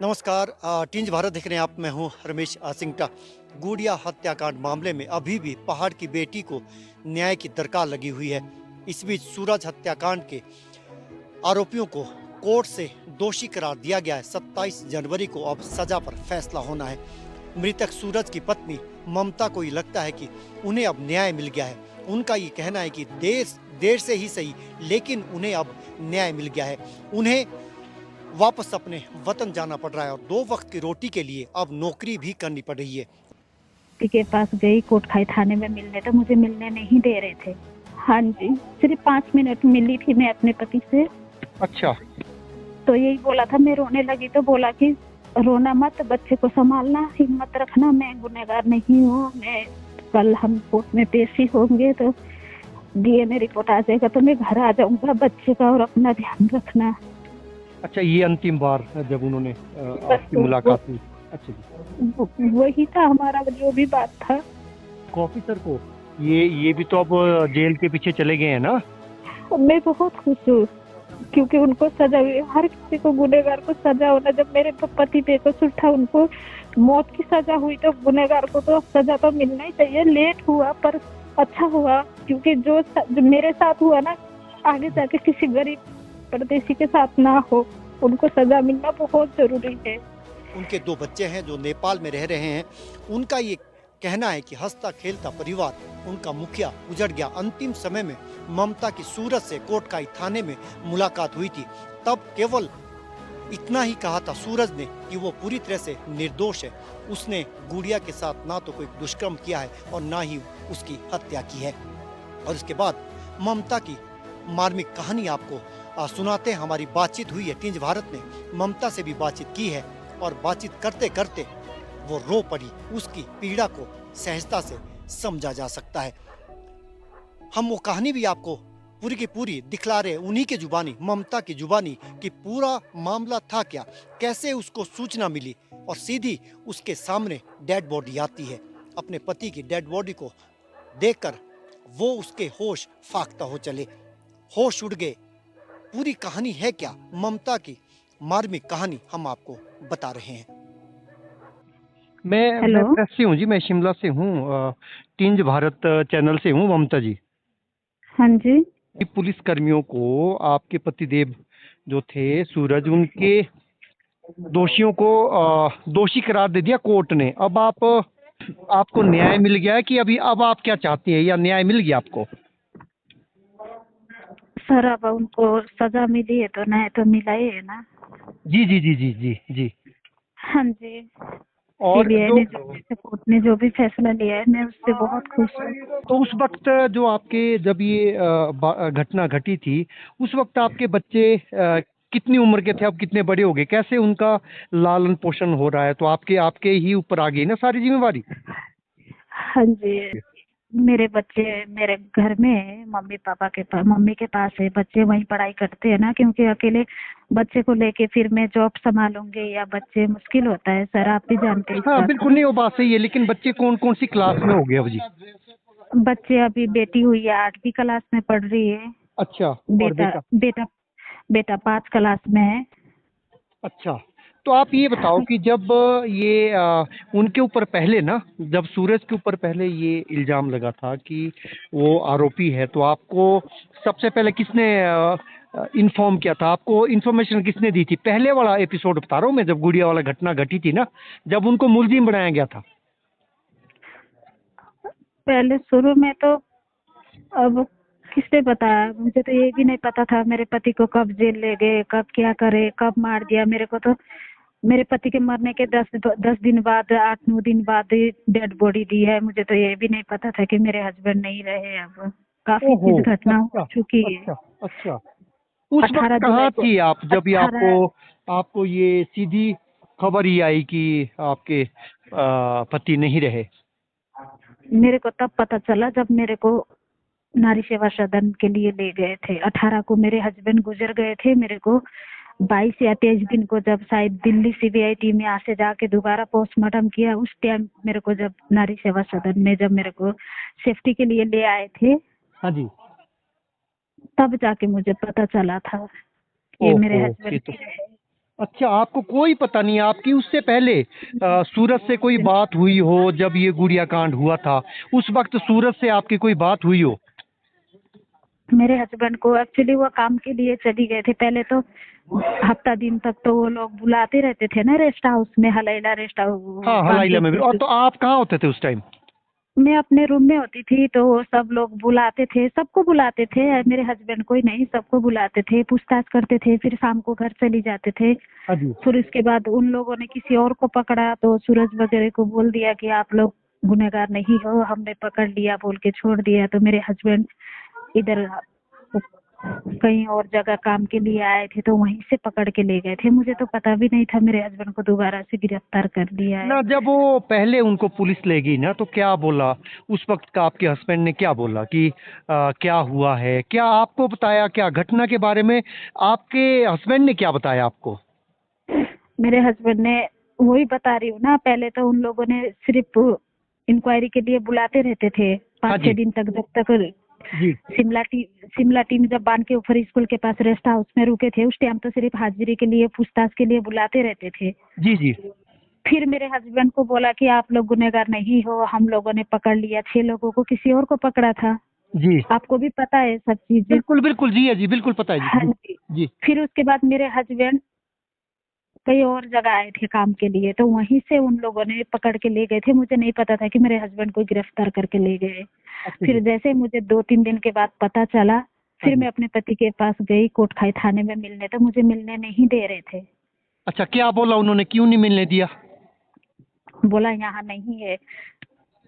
नमस्कार। टिंज भारत देख रहे हैं आप। मैं हूं रमेश सिंगटा। गुड़िया हत्याकांड मामले में अभी भी पहाड़ की बेटी को न्याय की दरकार लगी हुई है। इस बीच सूरज हत्याकांड के आरोपियों को कोर्ट से दोषी करार दिया गया है। 27 जनवरी को अब सजा पर फैसला होना है। मृतक सूरज की पत्नी ममता को ये लगता है कि उन्हें अब न्याय मिल गया है। उनका ये कहना है कि देर देर से ही सही, लेकिन उन्हें अब न्याय मिल गया है। उन्हें वापस अपने वतन जाना पड़ रहा है और 2 वक्त की रोटी के लिए अब नौकरी भी करनी पड़ रही है। पति के पास गई कोटखाई थाने में मिलने, तो मुझे मिलने नहीं दे रहे थे। हाँ जी, सिर्फ 5 मिनट मिली थी मैं अपने पति से। अच्छा। तो यही बोला था, मैं रोने लगी तो बोला कि रोना मत, बच्चे को संभालना, हिम्मत रखना, मैं गुनहगार नहीं हूँ, मैं कल हम कोर्ट में पेश ही होंगे तो डीएनए रिपोर्ट आ जाएगा तो मैं घर आ जाऊंगा, बच्चे का और अपना ध्यान रखना। अच्छा, ये अंतिम बार जब उन्होंने बस आपकी मुलाकात हुई। अच्छा जी। वही था हमारा जो भी बात था। ऑफिसर को ये भी तो अब जेल के पीछे चले गए हैं ना। मैं बहुत खुश हूँ क्योंकि उनको सजा हुई। हर किसी को गुनहगार को सजा होना। जब मेरे पति बेकसूर था, उनको मौत की सजा हुई, तो गुनहगार को तो सजा तो मिलना ही चाहिए। लेट हुआ पर अच्छा हुआ, क्योंकि जो मेरे साथ हुआ ना, आगे जाके किसी गरीब परदेसी के साथ ना हो। उनको सजा मिलना बहुत जरूरी है। उनके 2 बच्चे हैं जो नेपाल में रह रहे हैं। उनका ये कहना है कि हंसता खेलता परिवार उनका मुखिया उजड़ गया। अंतिम समय में ममता की सूरत से कोटखाई थाने में मुलाकात हुई थी। तब केवल इतना ही कहा था सूरज ने कि वो पूरी तरह से निर्दोष है। उसने गुड़िया के साथ ना तो कोई दुष्कर्म किया है और ना ही उसकी हत्या की है। और इसके बाद ममता की मार्मिक कहानी आपको सुनाते हैं। हमारी बातचीत हुई है, टिंज भारत ने ममता से भी बातचीत की है और बातचीत करते करते वो रो पड़ी। उसकी पीड़ा को सहजता से समझा जा सकता है। हम वो कहानी भी आपको पूरी की पूरी दिखला रहे, उन्हीं के जुबानी, ममता की जुबानी, कि पूरा मामला था क्या, कैसे उसको सूचना मिली और सीधी उसके सामने डेड बॉडी आती है। अपने पति की डेड बॉडी को देखकर वो उसके होश फाख्ता हो चले, होश उड़ गए। पूरी कहानी है क्या, ममता की मार्मिक कहानी हम आपको बता रहे हैं। मैं हेलो। प्रेस से हूँ जी, मैं शिमला से हूँ। टिंज भारत चैनल से हूँ ममता जी। हाँ जी। पुलिस कर्मियों को आपके पतिदेव जो थे सूरज, उनके दोषियों को दोषी करार दे दिया कोर्ट ने। अब आपको न्याय मिल गया है कि अभी अब आप क्या चाहती हैं, या न्याय मिल गया आपको? सर, अब उनको सजा मिली है तो न्याय तो मिला ही है ना। जी जी जी जी जी जी। हाँ जी। और सीबीआई जो ने जो कोर्ट ने जो भी फैसला लिया है, मैं उससे बहुत खुश हूँ। तो उस वक्त जो आपके जब ये घटना घटी थी, उस वक्त आपके बच्चे कितनी उम्र के थे, अब कितने बड़े हो गए, कैसे उनका लालन पोषण हो रहा है? तो आपके आपके ही ऊपर आ गई ना सारी जिम्मेवारी। हाँ जी। मेरे बच्चे मेरे घर में है, मम्मी पापा के पास, मम्मी के पास है। बच्चे वहीं पढ़ाई करते हैं ना, क्योंकि अकेले बच्चे को लेके फिर मैं जॉब संभालूंगी या बच्चे, मुश्किल होता है सर, आप भी जानते हैं इस हाँ बात बिल्कुल, को। नहीं वो बात सही है, लेकिन बच्चे कौन कौन सी क्लास में हो गए अब जी? बच्चे, अभी बेटी हुई है 8वीं क्लास में पढ़ रही है। अच्छा। और बेटा बेटा? बेटा बेटा 5 क्लास में है। अच्छा। तो आप ये बताओ कि जब ये उनके ऊपर पहले ना, जब सूरज के ऊपर पहले ये इल्ज़ाम लगा था कि वो आरोपी है, तो आपको सबसे पहले किसने इन्फॉर्म किया था? आपको इन्फॉर्मेशन किसने दी थी? पहले वाला एपिसोड बता रहा हूँ मैं, जब गुड़िया वाला घटना घटी थी ना, जब उनको मुलजिम बनाया गया था। पहले शुरू में तो, अब किसने बताया? मुझे तो ये भी नहीं पता था मेरे पति को कब जेल ले गए, कब क्या करे, कब मार दिया। मेरे को तो मेरे पति के मरने के 10 दिन बाद, 8-9 दिन बाद डेड बॉडी दी है। मुझे तो ये भी नहीं पता था कि मेरे हस्बैंड नहीं रहे। अब काफी ओहो। चीज घटना हो अच्छा चुकी है। अच्छा अच्छा। उस वक्त 18 जुलाई कहाँ को, थी आप जब ये आपको 18 आपको ये सीधी खबर ही आई कि आपके पति नहीं रहे? मेरे को तब पता चला जब मेरे को नारी सेवा सदन के लिए ले गए थे। 18 को मेरे हस्बैंड गुजर गए थे। मेरे को 22 या 23 दिन को, जब शायद दिल्ली सीबीआई टीम यहाँ से जाके दोबारा पोस्टमार्टम किया, उस टाइम मेरे को, जब नारी सेवा सदन में जब मेरे को सेफ्टी के लिए ले आए थे, हाँ जी। तब जाके मुझे पता चला था कि मेरे ओहो, हस्बैंड ये तो नहीं रहे। अच्छा, आपको कोई पता नहीं, आपकी उससे पहले सूरज से कोई बात हुई हो जब ये गुड़िया कांड हुआ था, उस वक्त सूरज से आपकी कोई बात हुई हो? मेरे हस्बैंड को एक्चुअली वो काम के लिए चली गए थे पहले तो। हफ्ता दिन तक तो वो लोग बुलाते रहते थे ना रेस्ट हाउस में, हलाइला रेस्ट हाउस हाँ, हलाइला में भी। और कानपुर। तो आप कहाँ होते थे उस टाइम? मैं अपने रूम में होती थी तो वो सब लोग बुलाते थे, सबको बुलाते थे, मेरे हस्बैंड को ही नहीं, सबको बुलाते थे, पूछताछ करते थे, फिर शाम को घर चली जाते थे। हाँ जी। फिर उसके बाद उन लोगों ने किसी और को पकड़ा तो सूरज वगैरह को बोल दिया कि आप लोग गुनहगार नहीं हो, हमने पकड़ लिया बोल के छोड़ दिया। तो मेरे हस्बैंड इधर कहीं और जगह काम के लिए आए थे तो वहीं से पकड़ के ले गए थे। मुझे तो पता भी नहीं था मेरे हस्बैंड को दोबारा से गिरफ्तार कर लिया है। ना, जब वो पहले उनको पुलिस ले गई ना, तो क्या बोला उस वक्त का आपके हस्बैंड ने? क्या बोला कि क्या हुआ है? क्या आपको बताया, क्या घटना के बारे में आपके हस्बैंड ने क्या बताया आपको? मेरे हस्बैंड ने वही बता रही हूँ ना, पहले तो उन लोगों ने सिर्फ इंक्वायरी के लिए बुलाते रहते थे हाँ 5-6 जी। दिन तक, जब तक जी। शिमला टीम जब बांध के ऊपर स्कूल के पास रेस्ट हाउस में रुके थे उस टाइम तो सिर्फ हाजिरी के लिए, पूछताछ के लिए बुलाते रहते थे। जी। जी। फिर मेरे हस्बैंड को बोला कि आप लोग गुनहगार नहीं हो, हम लोगों ने पकड़ लिया, 6 लोगों को किसी और को पकड़ा था। जी। आपको भी पता है सब चीजें। बिल्कुल बिल्कुल, जी है जी, बिल्कुल पता है जी हाँ जी। जी। जी। फिर उसके बाद मेरे हस्बैंड कई और जगह आए थे काम के लिए तो वहीं से उन लोगों ने पकड़ के ले गए थे। मुझे नहीं पता था कि मेरे हस्बैंड को गिरफ्तार करके ले गए। अच्छा जी। फिर जैसे मुझे 2-3 दिन के बाद पता चला, हाँ फिर जी। मैं अपने पति के पास गई कोटखाई थाने में मिलने, तो मुझे मिलने नहीं दे रहे थे। अच्छा, क्या बोला उन्होंने, क्यों नहीं मिलने दिया? बोला यहाँ नहीं है।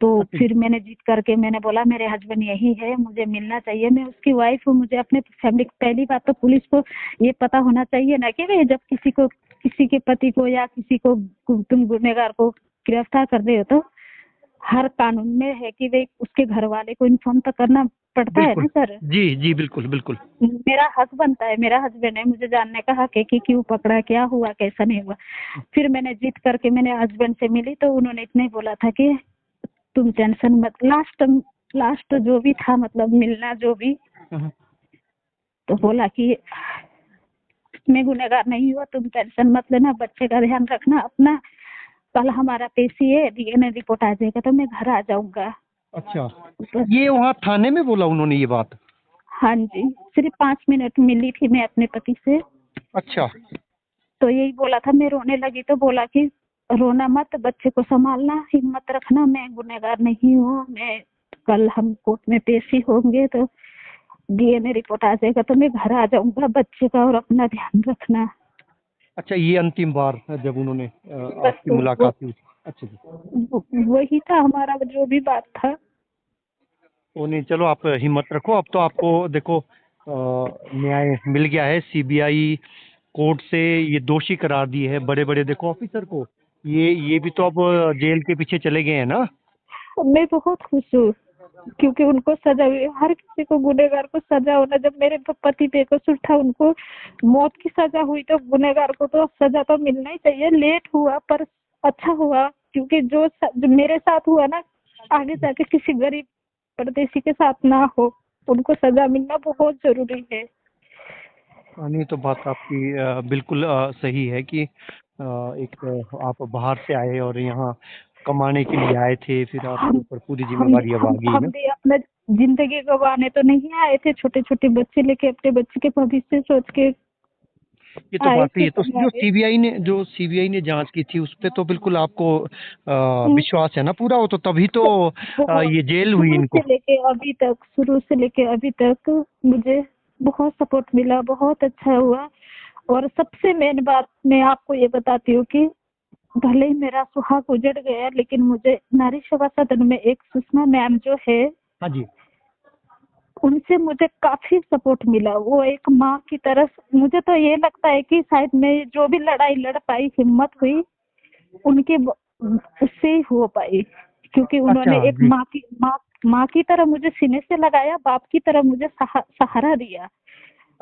तो अच्छा जी। फिर मैंने जीत करके मैंने बोला मेरे हस्बैंड यही है, मुझे मिलना चाहिए, मैं उसकी वाइफ हूँ, मुझे अपने फैमिली, पहली बात तो पुलिस को ये पता होना चाहिए ना कि भाई जब किसी के पति को या किसी को तुम गुनहगार को गिरफ्तार कर रहे हो तो हर कानून में है कि भाई उसके घर वाले को इन्फॉर्म तो करना पड़ता है बिल्कुल। ना सर। जी जी, बिल्कुल बिल्कुल। मेरा हक बनता है, मेरा हस्बैंड है, मुझे जानने का हक है कि क्यों पकड़ा, क्या हुआ, कैसा नहीं हुआ। फिर मैंने जीत करके मैंने हस्बैंड से मिली तो उन्होंने इतना ही बोला था कि तुम टेंशन मत, लास्ट जो भी था मतलब मिलना जो भी, हम्म। तो बोला कि मैं गुनहगार नहीं हुआ, तुम टेंशन मत लेना, बच्चे का ध्यान रखना अपना, कल हमारा पेशी है, डीएनए रिपोर्ट आ जाएगा तो मैं घर आ जाऊंगा। अच्छा, तो ये वहाँ थाने में बोला उन्होंने ये बात? हाँ जी, सिर्फ 5 मिनट मिली थी मैं अपने पति से, अच्छा। तो यही बोला था। मैं रोने लगी तो बोला कि रोना मत, बच्चे को संभालना, हिम्मत रखना, मैं गुनहगार नहीं हूँ, मैं कल हम कोर्ट में पेशी होंगे तो डीएनए रिपोर्ट आ जाएगा तो मैं घर आ जाऊंगा, बच्चे का और अपना ध्यान रखना। अच्छा, ये अंतिम बार जब उन्होंने बस आपकी तो मुलाकात हुई? अच्छा जी। वही था हमारा जो भी बात था। वो नहीं, चलो आप हिम्मत रखो, अब तो आपको देखो न्याय मिल गया है। सीबीआई कोर्ट से ये दोषी करार दी है बड़े बड़े देखो ऑफिसर को। ये भी तो अब जेल के पीछे चले गए हैं ना। मैं बहुत खुश हूँ क्योंकि उनको सजा हुई, हर किसी को गुनहगार को सजा होना। जब मेरे पति बेकसूर था उनको मौत की सजा हुई तो गुनहगार को तो सजा तो मिलना ही चाहिए। लेट हुआ पर अच्छा हुआ, क्योंकि जो मेरे साथ हुआ ना आगे जाके किसी गरीब परदेसी के साथ ना हो, उनको सजा मिलना बहुत जरूरी है। नहीं, तो बात आपकी बिल्कुल सही है कि एक आप बाहर से आए और यहाँ कमाने के लिए आए थे, फिर आपके हम ऊपर पूरी हम जिम्मेवारी अब आ हम गई हम ना। भी अपना जिंदगी गंवाने तो नहीं आए थे, छोटे छोटे बच्चे लेके अपने बच्चे के भविष्य सोच के ये तो आए बात सही थे है। तो कमाने। जो सीबीआई ने जांच की थी उस पे तो बिल्कुल आपको विश्वास है ना पूरा? वो तो तभी तो बहुत ये जेल हुई इनको। शुरू से लेके अभी तक मुझे बहुत सपोर्ट मिला, बहुत अच्छा हुआ। और सबसे मेन बात मैं आपको ये बताती हूँ कि भले ही मेरा सुहाग उजड़ गया लेकिन मुझे नारी सेवा सदन में एक सुषमा मैम जो है हाँ जी। उनसे मुझे काफी सपोर्ट मिला। वो एक माँ की तरह, मुझे तो ये लगता है कि शायद मैं जो भी लड़ाई लड़ पाई, हिम्मत हुई उनके उससे ही हो पाई, क्योंकि अच्छा उन्होंने एक जी। माँ की तरह मुझे सीने से लगाया, बाप की तरह मुझे सहारा दिया।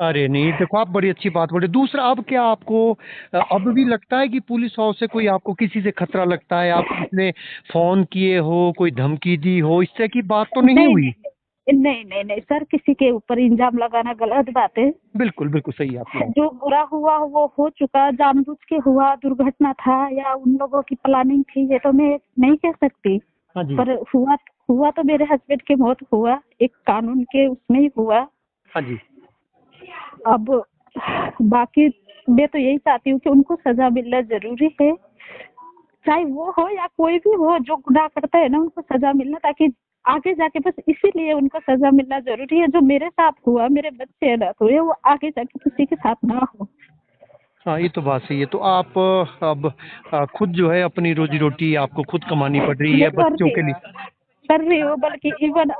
अरे नहीं, देखो आप बड़ी अच्छी बात बोले। दूसरा, अब क्या आपको अब भी लगता है कि पुलिस हाउस से कोई आपको किसी से खतरा लगता है? आपको किसी ने फोन किए हो, कोई धमकी दी हो, इस तरह की बात तो नहीं नहीं हुई? नहीं नहीं नहीं नहीं सर, किसी के ऊपर इल्जाम लगाना गलत बात है। बिल्कुल बिल्कुल सही है आपकी बात। जो बुरा हुआ वो हो चुका, जानबूझ के हुआ, दुर्घटना था या उन लोगों की प्लानिंग थी, ये तो मैं नहीं कह सकती। हाँ जी। पर हुआ तो मेरे हस्बैंड की मौत हुआ, एक कानून के उसमें ही हुआ। हाँ जी। अब बाकी मैं तो यही चाहती हूँ कि उनको सजा मिलना जरूरी है, चाहे वो हो या कोई भी हो, जो गुनाह करता है ना उनको सजा मिलना, ताकि आगे जाके, बस इसीलिए उनको सजा मिलना जरूरी है। जो मेरे साथ हुआ, मेरे बच्चे अनाथ हुए, वो आगे जाके किसी के साथ ना हो। हाँ ये तो बात सही है। तो आप अब खुद जो है अपनी रोजी रोटी आपको खुद कमानी पड़ रही मैं है बच्चों के लिए। कर रही हूँ, बल्कि इवन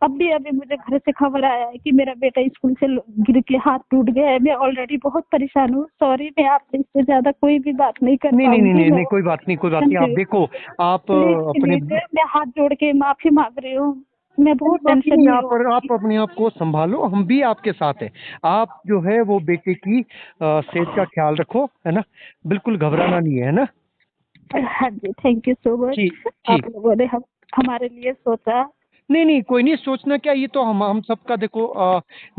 अभी अभी मुझे घर से खबर आया है कि मेरा बेटा स्कूल से गिर के हाथ टूट गया है। मैं ऑलरेडी बहुत परेशान हूँ। सॉरी, मैं आपसे इससे ज्यादा कोई भी बात नहीं कर नहीं नहीं नहीं पाऊंगी। नहीं मैं नहीं, कोई बात नहीं कोई बात नहीं। आप देखो, आप प्लीज अपने प्लीज, मैं हाथ जोड़ के माफी मांग रही हूँ। मैं कोई बहुत बात टेंशन नहीं, में आप हूँ। आप अपने आप को संभालो, हम भी आपके साथ हैं। आप जो है वो बेटे की सेहत का ख्याल रखो, है ना। बिल्कुल घबराना नहीं है, है ना। हाँ जी, थैंक यू सो ठीक मच। आप ठीक। लोगों ने हम हमारे लिए सोचा। नहीं नहीं, कोई नहीं सोचना क्या, ये तो हम सबका देखो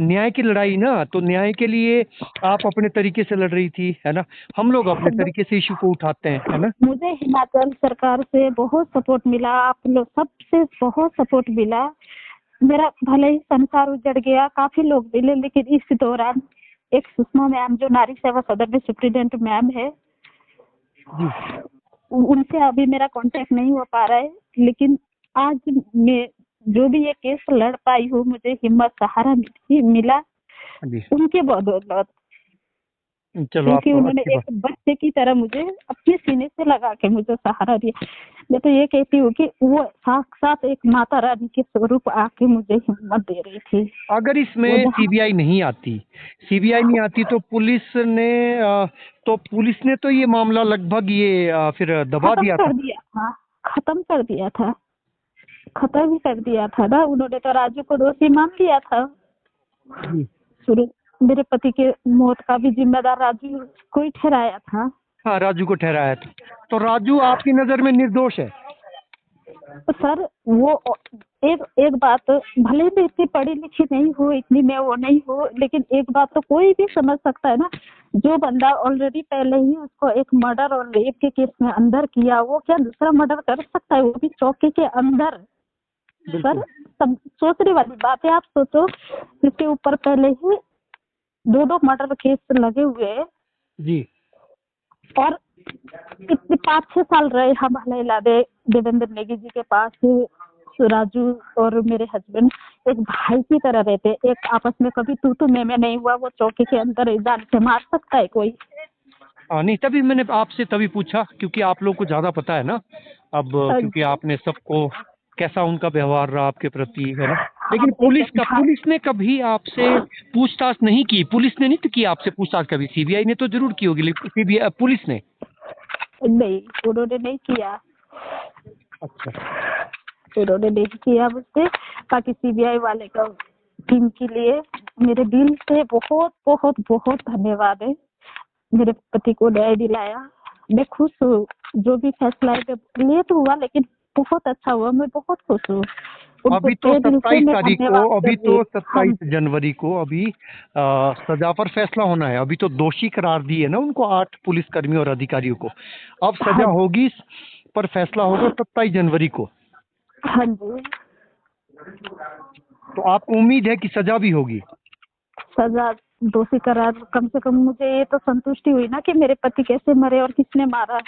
न्याय की लड़ाई ना, तो न्याय के लिए आप अपने तरीके से लड़ रही थी, है ना। हम लोग अपने तरीके से इशू को उठाते हैं, है ना। मुझे हिमाचल सरकार से बहुत सपोर्ट मिला, आप लोग सबसे बहुत सपोर्ट मिला। मेरा भले ही संसार उजड़ गया, काफी लोग मिले, लेकिन इस दौरान एक सुषमा मैम, जो नारी सेवा सदन में सुप्रीडेंट मैम है, जी उनसे अभी मेरा कांटेक्ट नहीं हो पा रहा है। लेकिन आज मैं जो भी ये केस लड़ पाई हूँ, मुझे हिम्मत, सहारा मिला हाँ जी। उनके बदौलत। चलो, आप क्योंकि तो उन्होंने अच्छी एक बात। बच्चे की तरह मुझे अपने सीने से लगा के मुझे सहारा दिया। मैं तो ये कहती हूँ कि वो साक्षात एक माता रानी के स्वरूप आके मुझे हिम्मत दे रही थी। अगर वो इसमें जहाँ सीबीआई नहीं आती तो पुलिस ने तो ये मामला लगभग ये फिर दबा खत्म दिया था। कर दिया था, खत्म कर दिया था, खत्म ही कर दिया था ना। उन्होंने तो राजू को दोषी मान लिया था जी। शुरू। मेरे पति के मौत का भी जिम्मेदार राजू को ही ठहराया था। हाँ, राजू को ठहराया था। तो राजू आपकी नज़र में निर्दोष है। तो सर वो एक एक बात, भले मैं इतनी पढ़ी लिखी नहीं हूँ, इतनी मैं वो नहीं हूँ, लेकिन एक बात तो कोई भी समझ सकता है ना। जो बंदा ऑलरेडी पहले ही उसको एक मर्डर और रेप के केस में अंदर किया, वो क्या दूसरा मर्डर कर सकता है, वो भी चौकी के अंदर। सर, बिल्कुल। सब सोचने वाली बात है। आप सोचो, इसके ऊपर पहले ही दो दो मर्डर केस लगे हुए हैं, जी। और कितने 5-6 साल रहे हम देवेंद्र नेगी जी के पास। राजू और मेरे हस्बैंड एक भाई की तरह रहते, एक आपस में कभी तू मैं नहीं हुआ। वो चौकी के अंदर जान से मार सकता है कोई? नहीं, तभी मैंने आपसे तभी पूछा क्योंकि आप लोग को ज़्यादा पता है ना। अब हाँ क्योंकि जी। आपने सबको कैसा उनका व्यवहार रहा आपके प्रति, है ना। हाँ, लेकिन एकदम हाँ। पुलिस ने कभी आपसे पूछताछ नहीं की। पुलिस ने नहीं तो की आपसे पूछताछ कभी। सीबीआई ने तो जरूर की होगी, लेकिन सीबीआई पुलिस ने। नहीं, उन्होंने नहीं किया, अच्छा। उन्होंने नहीं किया मुझसे। बाकी सीबीआई वाले का टीम के लिए मेरे दिल से बहुत बहुत बहुत धन्यवाद है। मेरे पति को न्याय दिलाया। मैं खुश हूँ, जो भी फैसला है लेट हुआ, लेकिन बहुत अच्छा हुआ। मैं बहुत खुश हूँ। उनको अभी तो तहे दिल से 27 मैं तारीख को धन्यवाद कर अभी रही तो हूँ। हाँ 27 जी, जनवरी को अभी सजा पर फैसला होना है। अभी तो दोषी करार दी है ना उनको 8 पुलिसकर्मियों और अधिकारियों को। अब हाँ सजा जी, होगी, पर फैसला होगा 27 जनवरी को। हाँ जी। तो आपको उम्मीद है कि सजा भी होगी। सजा, दोषी करार, कम से कम मुझे ये तो संतुष्टि हुई ना कि मेरे पति कैसे मरे और किसने मारा।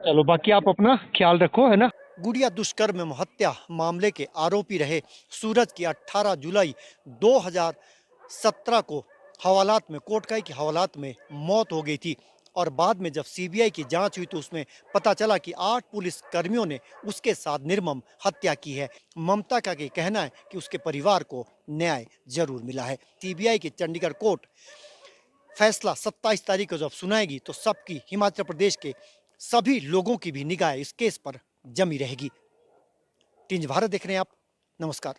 चलो, बाकी आप अपना ख्याल रखो, है ना। गुड़िया दुष्कर्म एवं हत्या मामले के आरोपी रहे सूरज की 18 जुलाई 2017 को हवालात में, कोटखाई के हवालात में मौत हो गई थी। और बाद में जब सीबीआई की जांच हुई तो उसमें पता चला कि 8 पुलिस कर्मियों ने उसके साथ निर्मम हत्या की है। ममता का ये कहना है कि उसके परिवार को न्याय जरूर मिला है। सीबीआई की चंडीगढ़ कोर्ट फैसला 27 तारीख को जब सुनाएगी तो सबकी, हिमाचल प्रदेश के सभी लोगों की भी निगाह इस केस पर जमी रहेगी। टिंज भारत देख रहे हैं आप। नमस्कार।